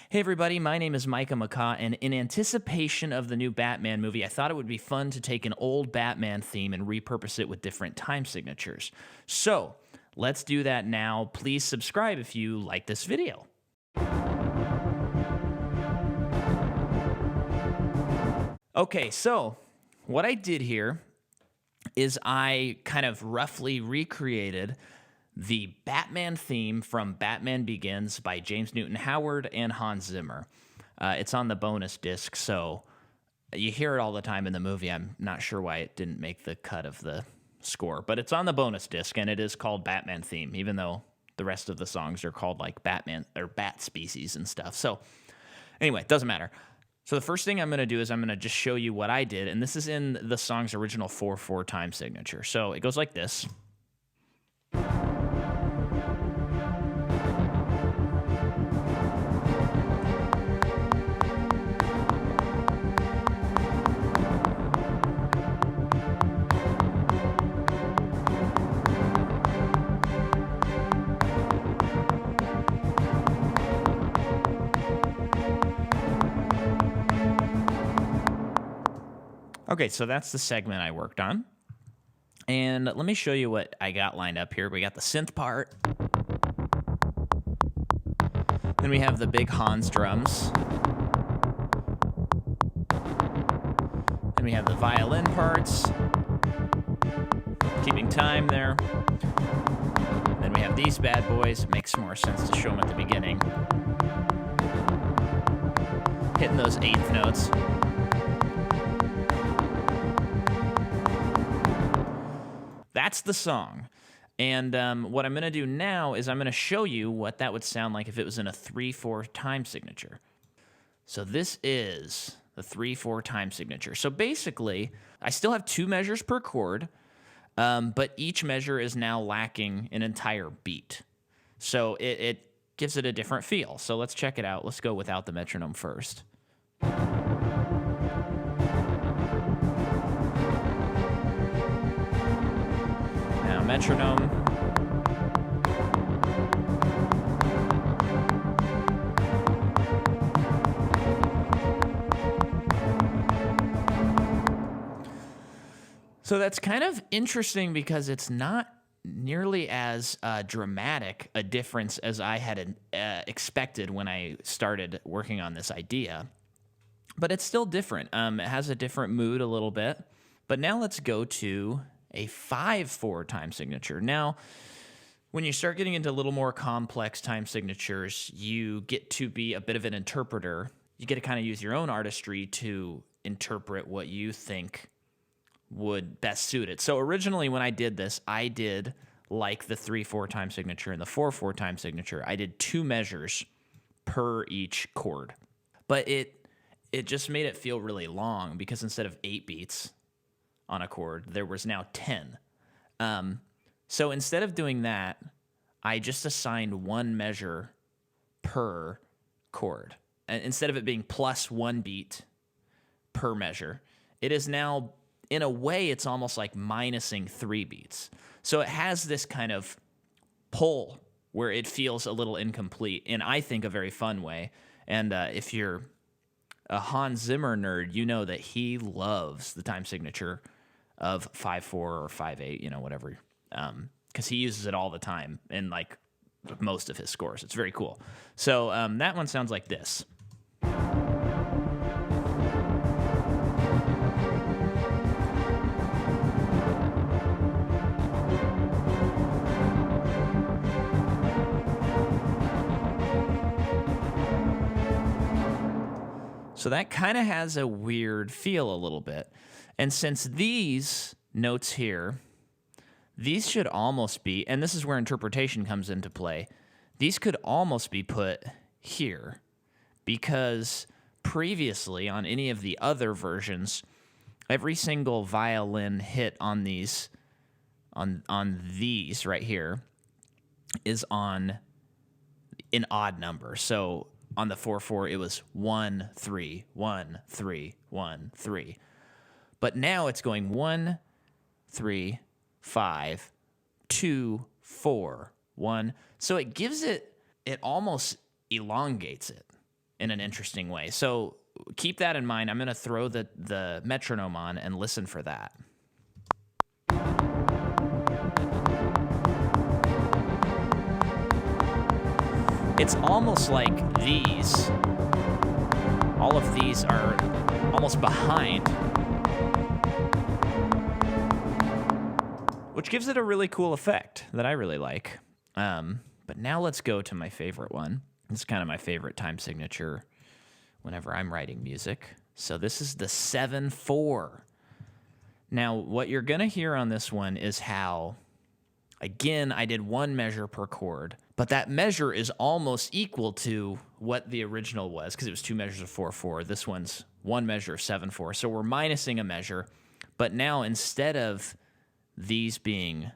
Hey everybody, my name is Micah McCaw, and in anticipation of the new Batman movie, I thought it would be fun to take an old Batman theme and repurpose it with different time signatures. So, let's do that now. Please subscribe if you like this video. Okay, so what I did here is I kind of roughly recreated the Batman theme from Batman Begins by James Newton Howard and Hans Zimmer. It's on the bonus disc, so you hear it all the time in the movie. I'm not sure why it didn't make the cut of the score, but it's on the bonus disc, and it is called Batman Theme, even though the rest of the songs are called like Batman or Bat Species and stuff. So anyway, it doesn't matter. So the first thing I'm going to do is I'm going to just show you what I did, and this is in the song's original 4/4 time signature. So it goes like this. Okay, so that's the segment I worked on. And let me show you what I got lined up here. We got the synth part. Then we have the big Hans drums. Then we have the violin parts. Keeping time there. Then we have these bad boys. It makes more sense to show them at the beginning. Hitting those eighth notes. That's the song. And what I'm going to do now is I'm going to show you what that would sound like if it was in a 3/4 time signature. So this is the 3/4 time signature. So basically, I still have 2 measures per chord, but each measure is now lacking an entire beat. So it gives it a different feel. So let's check it out. Let's go without the metronome first. Metronome. So that's kind of interesting because it's not nearly as dramatic a difference as I had expected when I started working on this idea. But it's still different. It has a different mood a little bit. But now let's go to a 5/4 time signature. Now, when you start getting into a little more complex time signatures, you get to be a bit of an interpreter. You get to kind of use your own artistry to interpret what you think would best suit it. So originally when I did this, I did like the 3/4 time signature and the 4/4 time signature. I did 2 measures per each chord. But it just made it feel really long because instead of 8 beats on a chord, there was now 10. So instead of doing that, I just assigned 1 measure per chord. And instead of it being plus 1 beat per measure, it is now, in a way, it's almost like minusing 3 beats. So it has this kind of pull where it feels a little incomplete, in, I think, a very fun way. And if you're a Hans Zimmer nerd, you know that he loves the time signature of 5/4 or 5/8, whatever, because he uses it all the time in like most of his scores. It's very cool. So that one sounds like this. So that kind of has a weird feel a little bit. And since these notes here, these should almost be, and this is where interpretation comes into play, these could almost be put here because previously on any of the other versions, every single violin hit on these, on these right here is on an odd number. So on the 4/4, it was 1 3 1 3 1 3. But now it's going 1 3 5 2 4 1. So it gives it almost elongates it. in an interesting way. So keep that in mind. I'm going to throw the metronome on and listen for that. It's almost like all of these are almost behind, which gives it a really cool effect that I really like. But now let's go to my favorite one. This is kind of my favorite time signature whenever I'm writing music. So this is the 7/4. Now, what you're going to hear on this one is how, again, I did one measure per chord, but that measure is almost equal to what the original was because it was 2 measures of 4/4. This one's 1 measure of 7/4. So we're minusing a measure, but now instead of these being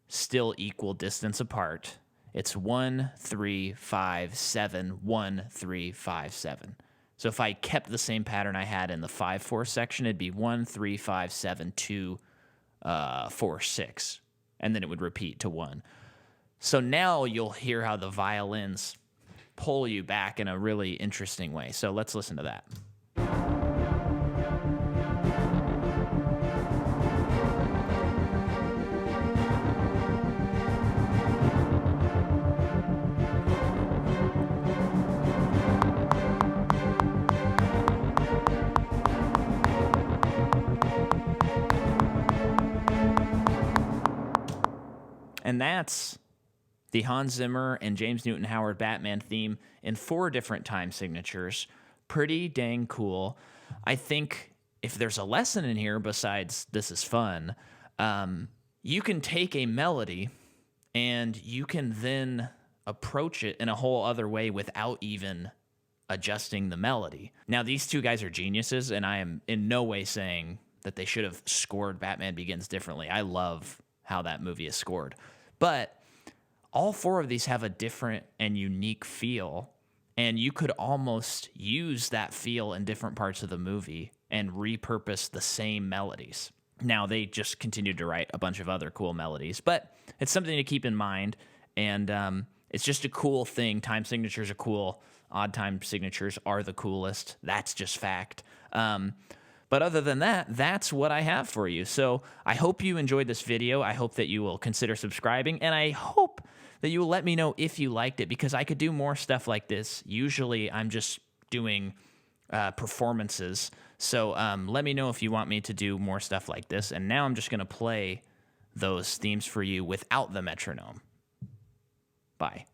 still equal distance apart, it's 1, 3, 5, 7, 1, 3, 5, 7. So if I kept the same pattern I had in the 5/4 section, it'd be 1, 3, 5, 7, 2, 4, 6. And then it would repeat to 1. So now you'll hear how the violins pull you back in a really interesting way. So let's listen to that. And that's the Hans Zimmer and James Newton Howard Batman theme in 4 different time signatures. Pretty dang cool. I think if there's a lesson in here besides this is fun, you can take a melody and you can then approach it in a whole other way without even adjusting the melody. Now, these two guys are geniuses, and I am in no way saying that they should have scored Batman Begins differently. I love how that movie is scored. But all 4 of these have a different and unique feel, and you could almost use that feel in different parts of the movie and repurpose the same melodies. Now, they just continued to write a bunch of other cool melodies, but it's something to keep in mind, and it's just a cool thing. Time signatures are cool. Odd time signatures are the coolest. That's just fact. But other than that, that's what I have for you. So I hope you enjoyed this video. I hope that you will consider subscribing, and I hope that you will let me know if you liked it, because I could do more stuff like this. Usually I'm just doing performances. So let me know if you want me to do more stuff like this. And now I'm just going to play those themes for you without the metronome. Bye.